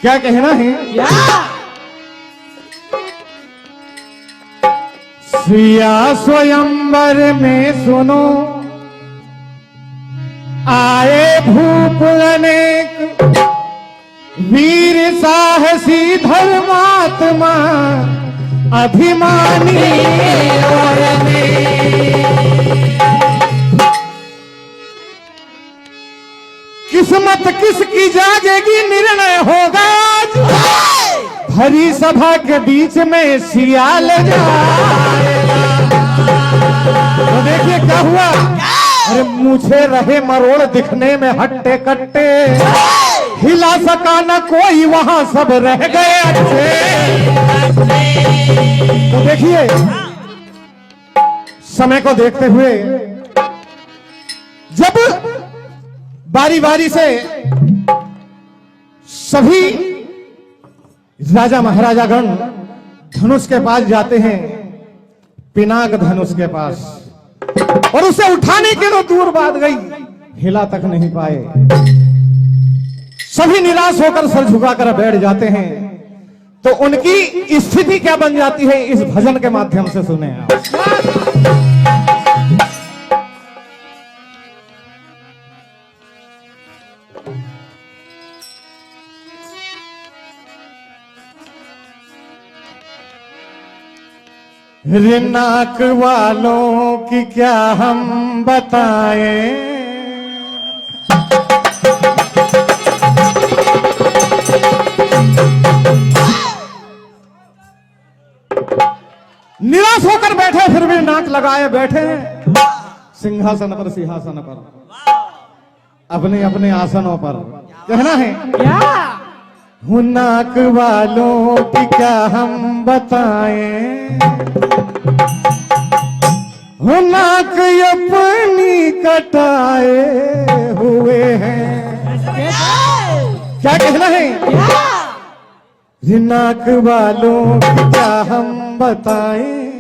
क्या कहना है? सिया स्वयंवर में सुनो आए भूप अनेक, वीर साहसी धर्मात्मा अभिमानी और किस्मत किसकी जागेगी निर्णय होगा आज, भरी सभा के बीच में सियाल जाएगा। तो देखिए क्या हुआ, अरे मुझे रहे मरोड़ दिखने में हट्टे कट्टे, हिला सका न कोई वहां सब रह गए अच्छे। तो देखिए समय को देखते हुए जब बारी बारी से सभी राजा महाराजागण धनुष के पास जाते हैं, पिनाक धनुष के पास, और उसे उठाने के लिए दूर बात गई, हिला तक नहीं पाए। सभी निराश होकर सर झुकाकर बैठ जाते हैं। तो उनकी स्थिति क्या बन जाती है इस भजन के माध्यम से सुने आप। नाक वालों की क्या हम बताएं, निराश होकर बैठे, फिर भी नाक लगाए बैठे सिंहासन पर सिंहासन पर, अपने अपने आसनों पर। कहना है क्या? नाक वालों की क्या हम बताएं, नाक अपनी कटाए हुए हैं। क्या कहना है? नाक वालों की क्या हम बताएं,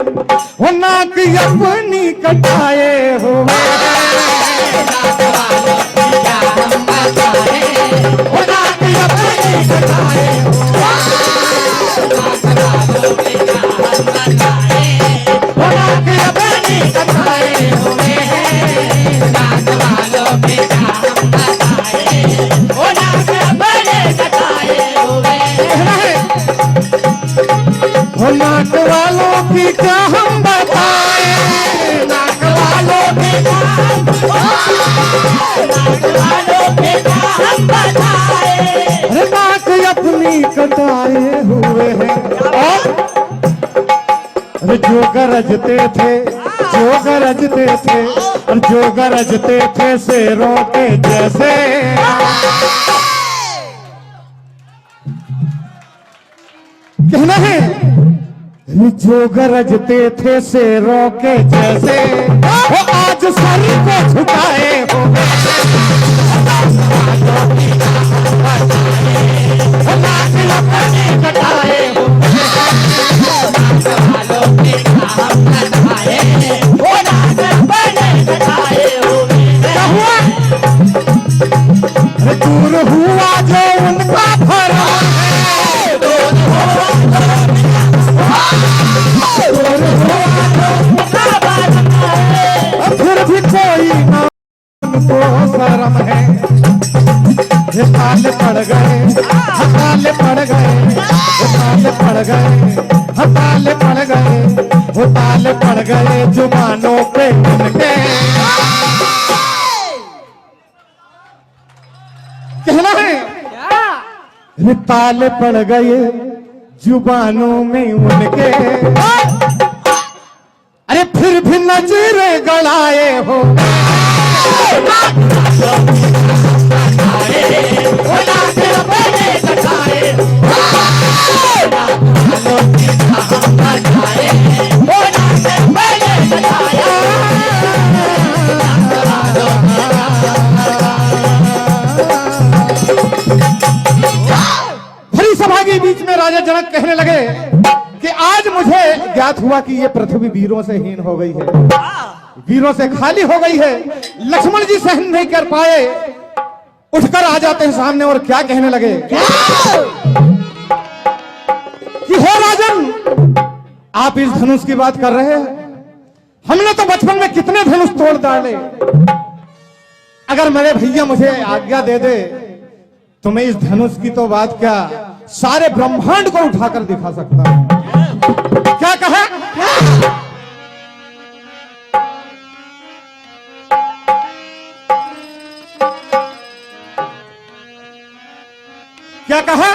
नाक अपनी कटाए हुए हैं। नाक वालों की क्या हम बताएं, नाक अपनी कटाए हुए हैं। नाक वालों की क्या हम बताएं, नाक अपनी कटाए हुए हैं। नाक वालों की क्या हम बताएं, नाक अपनी कटाए हुए हैं। नाक वालों की क्या हम बताएं, नाक वालों की क्या हम बताएं, नाक वालों की क्या हम बताएं। नाक अपनी कटाए हुए हैं। और जो गरजते थे, जो गरजते थे, और जो गरजते थे शेरों के जैसे, कहना है जो गरजते थे शेरों के जैसे, वो आज सर को झुकाए हो। कटाए हो दूर हुआ जो उनका फरमान है, फिर भी कोई ना उनको शर्म है। हताल पड़ गए, हताल पड़ गए, हताल पड़ गए, हताल पड़ गए, हताल पड़ गए जुबानों पे उनके। कहना है ताल पड़ गए जुबानों में उनके, अरे फिर भी नजरे गड़ाए हो। भरी सभा के बीच में राजा जनक कहने लगे कि आज मुझे ज्ञात हुआ कि ये पृथ्वी वीरों से हीन हो गई है। वीरों से खाली हो गई है। लक्ष्मण जी सहन नहीं कर पाए, उठकर आ जाते हैं सामने और क्या कहने लगे कि हे राजन, आप इस धनुष की बात कर रहे हैं। हमने तो बचपन में कितने धनुष तोड़ डाले। अगर मेरे भैया मुझे आज्ञा दे दे तो मैं इस धनुष की तो बात क्या, सारे ब्रह्मांड को उठाकर दिखा सकता हूं। क्या कहा? क्या कहा?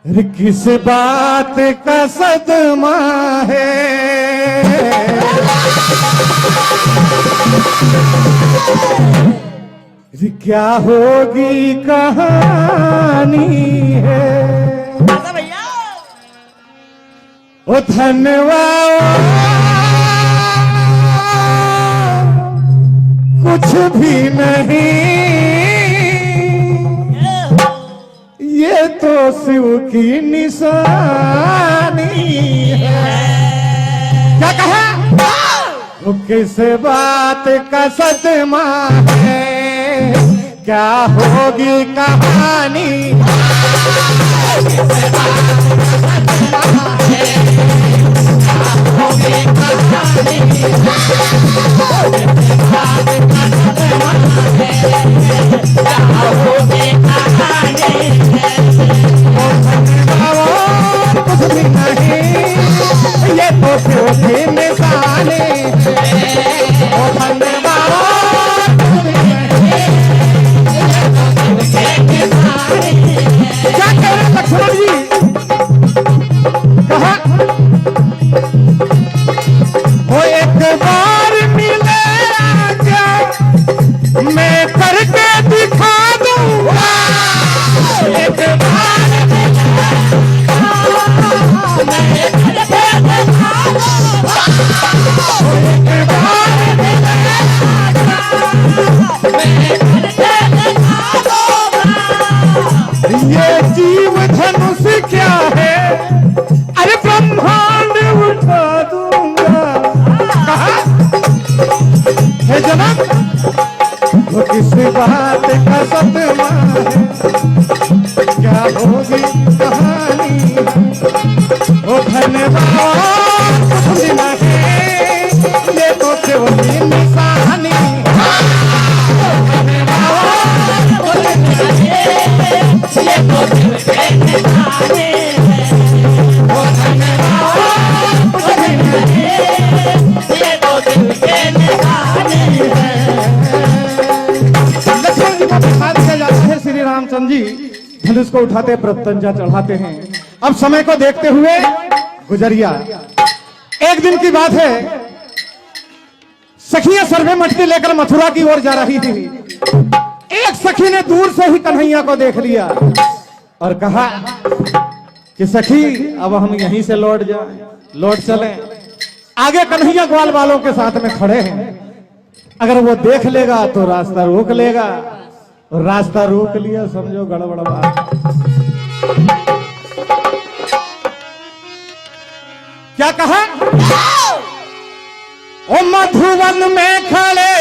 अरे किस बात का सदमा है, अरे क्या होगी कहानी है। भैया ओ धन्यवाद कुछ भी नहीं, ये तो शिव की निशानी है। क्या कहा? वो किस बात का सदमा है, क्या होगी कहानी। कुछ भी नहीं, ये तो शिव की निशानी क्या कह रहे लक्ष्मण जी? कहा वो एक बार मिले आज्ञा, मैं करके दिखा दूंगा। एक बार ये जीव धनुष क्या है, अरे ब्रह्मांड उठा दूंगा। कहा है जनाब, वो किस बात का सदमा है, क्या होगी कहानी। वो धन्यवाद कुछ नहीं, ये तो शिव की निशानी। लक्ष्मण जी को बिठा दिया जाता है। श्री रामचंद्र जी धनुष को उठाते, प्रत्यंजा चढ़ाते हैं। अब समय को देखते हुए गुजरिया एक दिन की बात है, सखियां सर में मटकी लेकर मथुरा की ओर जा रही थी। एक सखी ने दूर से ही कन्हैया को देख लिया और कहा कि सखी अब हम यहीं से लौट चलें। आगे कन्हैया ग्वाल वालों के साथ में खड़े हैं, अगर वो देख लेगा तो रास्ता रोक लेगा, और रास्ता रोक लिया समझो गड़बड़ बात। क्या कहा? ओ मधुवन में खड़े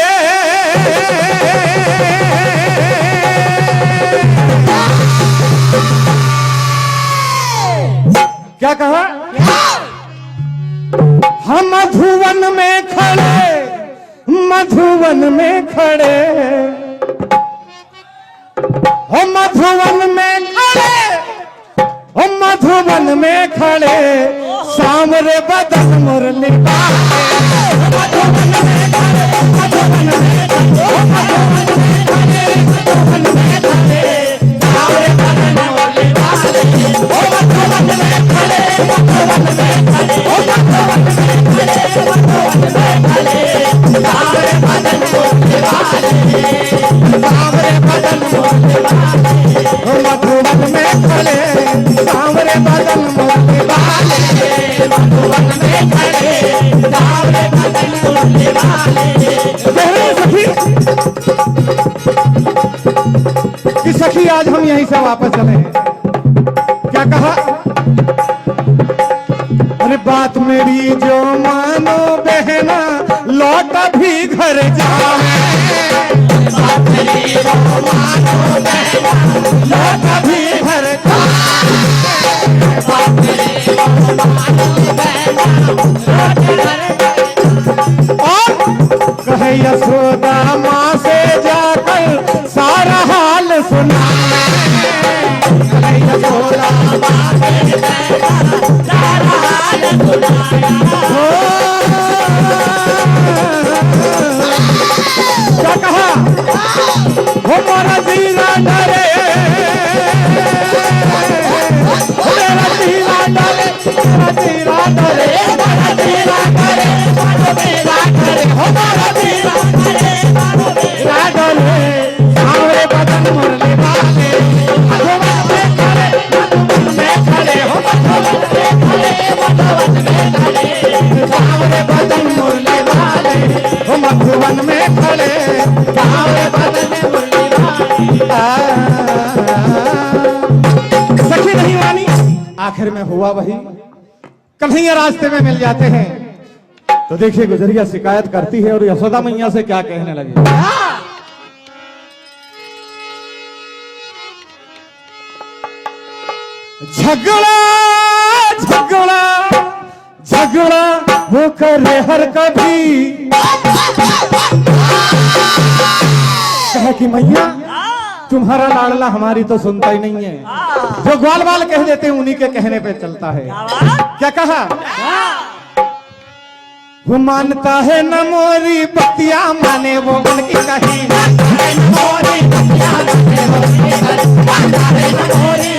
क्या कहा? हम मधुवन में खड़े, मधुवन में खड़े, हो मधुवन में खड़े, हो मधुवन में खड़े, सामरे बदन मुरली मधुवन में खड़े, सामरे बदन मुरली कि सखी आज हम यहीं से वापस चले हैं। क्या कहा? अरे बात मेरी जो मानो बहना, लौट भी घर जावे, लौट भी घर और कहे यशोदा माँ से जाकर सारा हाल सुना, कहे यशोदा माँ से सारा हाल सुनाया। क्या कहा? हमारा जीरा डरे, मेरा जीरा डरे, मेरा जीरा डरे, मेरा जीरा डरे, मेरा डरे, हमारा जीरा डरे, मेरा डरे। सावरे बदन मुरली वाले, मधुवन में खड़े, मधुवन में खड़े, हो मधुवन में खड़े, मधुवन में खड़े। सावरे बदन मुरली वाले, हो मधुवन में खड़े, सावरे बदन मुरली वाले। सखी नहीं मानी, आखिर में हुआ वही। कन्हैया रास्ते में मिल जाते हैं तो देखिए गुजरिया शिकायत करती है और यशोदा मैया से क्या कहने लगी। झगड़ा झगड़ा झगड़ा वो करे हर कभी, कहे कि मैया तुम्हारा लाडला हमारी तो सुनता ही नहीं है, जो ग्वाल बाल कह देते हैं उन्हीं के कहने पे चलता है। क्या कहा? वो मानता है न मोरी बतिया, माने वो मन की कही, मोरी बतिया माने वो मन की कही, मानता है न मोरी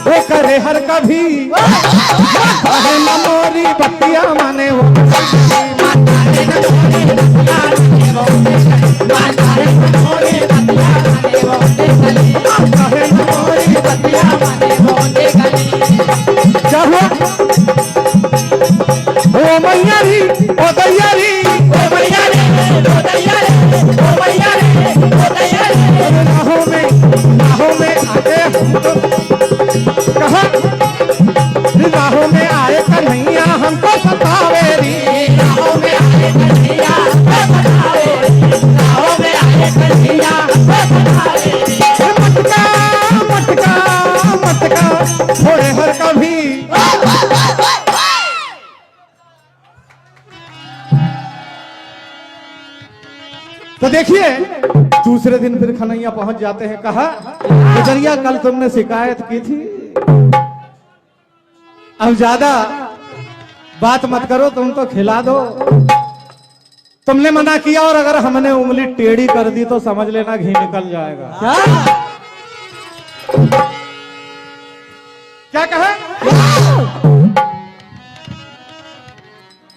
वो करे हर कभी, है न मोरी बतिया माने वो, ओ मैया री, ओ दैया री, ओ मैया री, ओ दैया री, ओ मैया री, ओ दैया री। राहों में आए कहा, राहों में आए कन्हैया हमको सतावे री, राहों में आए कन्हैया हमको सतावे री, राहों में आए कन्हैया हमको सतावे री। मटका मटका मटका थोड़े हर कभी, तो देखिए दूसरे दिन फिर कन्हैया पहुंच जाते हैं। कहा गुजरिया कल तुमने शिकायत की थी, अब ज्यादा बात मत करो, तुम तो खिला दो। तुमने मना किया और अगर हमने उंगली टेढ़ी कर दी तो समझ लेना घी निकल जाएगा। क्या कहा?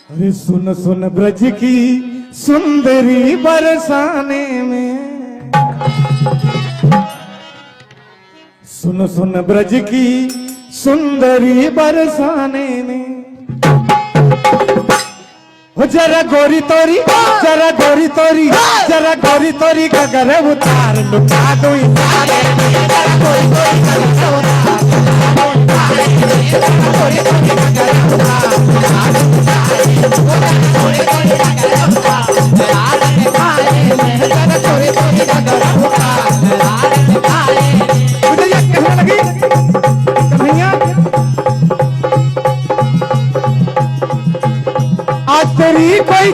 अरे सुन सुन ब्रज की सुंदरी बरसाने में, सुन सुन ब्रज की सुंदरी बरसाने में, जरा गोरी तोरी, जरा गोरी तोरी, जरा गोरी तोरी गगर उतार लुटा दो, जरा गोरी तोरी गगर उतार, कहने लगी कन्हैया आज तेरी कोई